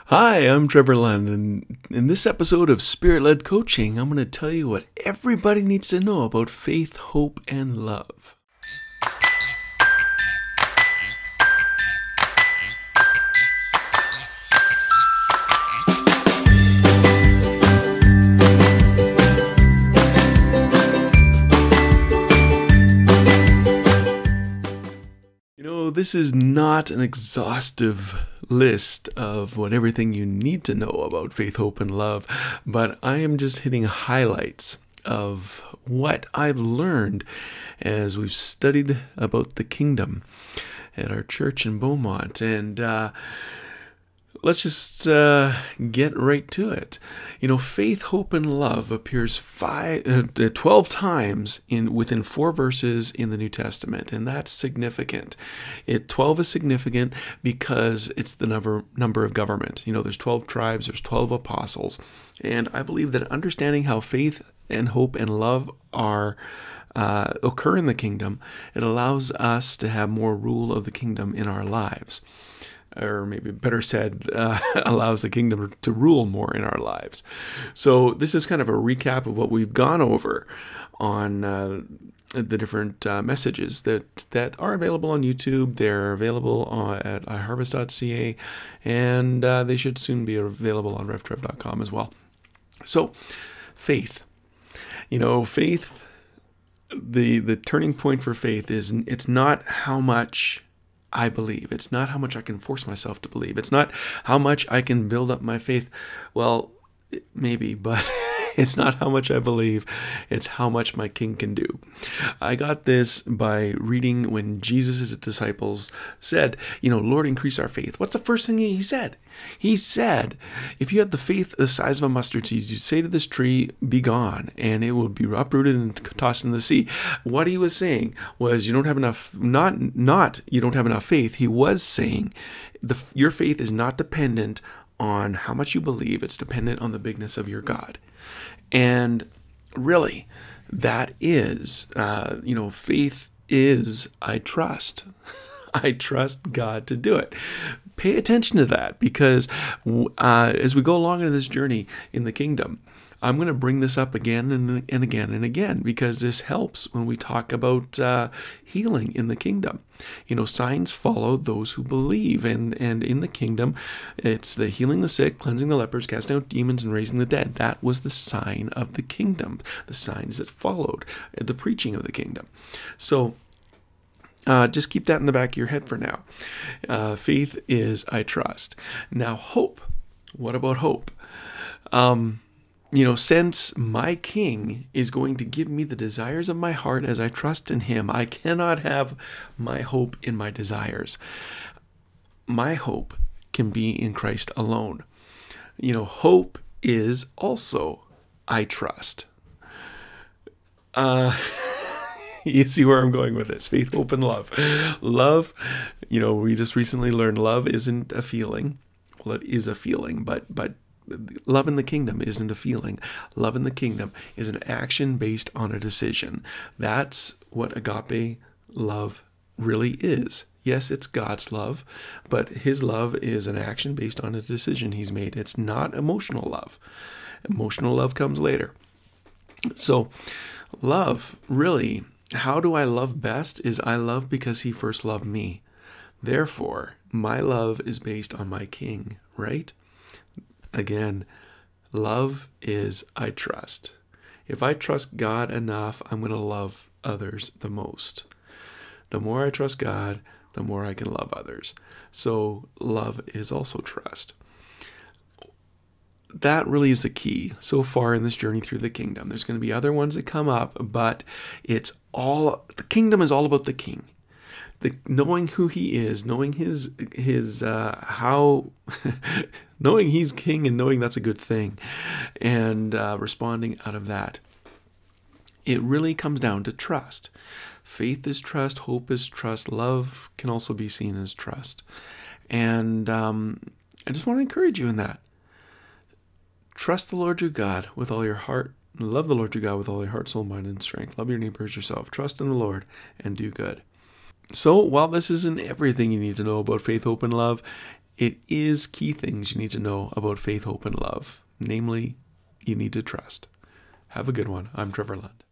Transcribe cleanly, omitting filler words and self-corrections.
Hi, I'm Trevor Lund, and in this episode of Spirit Led Coaching, I'm going to tell you what everybody needs to know about faith, hope, and love. This is not an exhaustive list of what everything you need to know about faith, hope, and love, but I am just hitting highlights of what I've learned as we've studied about the kingdom at our church in Beaumont. And let's just get right to it. Faith, hope, and love appears 12 times within 4 verses in the New Testament, and that's significant. 12 is significant because it's the number of government. There's 12 tribes, there's 12 apostles, and I believe that understanding how faith and hope and love occur in the kingdom, it allows us to have more rule of the kingdom in our lives. Or maybe better said, allows the kingdom to rule more in our lives. So this is kind of a recap of what we've gone over on the different messages that are available on YouTube. They're available at iharvest.ca, and they should soon be available on revtrev.com as well. So, faith. Faith, the turning point for faith is it's not how much I believe. It's not how much I can force myself to believe. It's not how much I can build up my faith. Well, maybe, but it's not how much I believe. It's how much my King can do. I got this by reading when Jesus' disciples said, Lord, increase our faith. What's the first thing he said? He said, if you had the faith the size of a mustard seed, you'd say to this tree, be gone, and it will be uprooted and tossed into the sea. What he was saying was, you don't have enough, not you don't have enough faith. He was saying, your faith is not dependent on how much you believe. It's dependent on the bigness of your God. And really, that is, faith is, I trust. I trust God to do it. Pay attention to that, because as we go along in this journey in the kingdom, I'm going to bring this up again and again and again, because this helps when we talk about healing in the kingdom. Signs follow those who believe, and in the kingdom, it's the healing the sick, cleansing the lepers, casting out demons, and raising the dead. That was the sign of the kingdom, the signs that followed the preaching of the kingdom. So just keep that in the back of your head for now. Faith is, I trust. Now, hope. What about hope? Since my King is going to give me the desires of my heart as I trust in him, I cannot have my hope in my desires. My hope can be in Christ alone. Hope is also, I trust. You see where I'm going with this. Faith, hope, and love. Love, we just recently learned love isn't a feeling. Well, it is a feeling, but love in the kingdom isn't a feeling. Love in the kingdom is an action based on a decision. That's what agape love really is. Yes, it's God's love, but his love is an action based on a decision he's made. It's not emotional love. Emotional love comes later. So, love, really, how do I love best is I love because he first loved me. Therefore, my love is based on my King, right? Again, love is I trust. If I trust God enough, I'm going to love others the most. The more I trust God, the more I can love others. So love is also trust. That really is the key so far in this journey through the kingdom. There's going to be other ones that come up, but the kingdom is all about the King. Knowing who he is, knowing knowing he's King, and knowing that's a good thing, and responding out of that. It really comes down to trust. Faith is trust, hope is trust, love can also be seen as trust. And I just want to encourage you in that. Trust the Lord your God with all your heart. Love the Lord your God with all your heart, soul, mind, and strength. Love your neighbor as yourself. Trust in the Lord and do good. So while this isn't everything you need to know about faith, hope, and love, it is key things you need to know about faith, hope, and love. Namely, you need to trust. Have a good one. I'm Trevor Lund.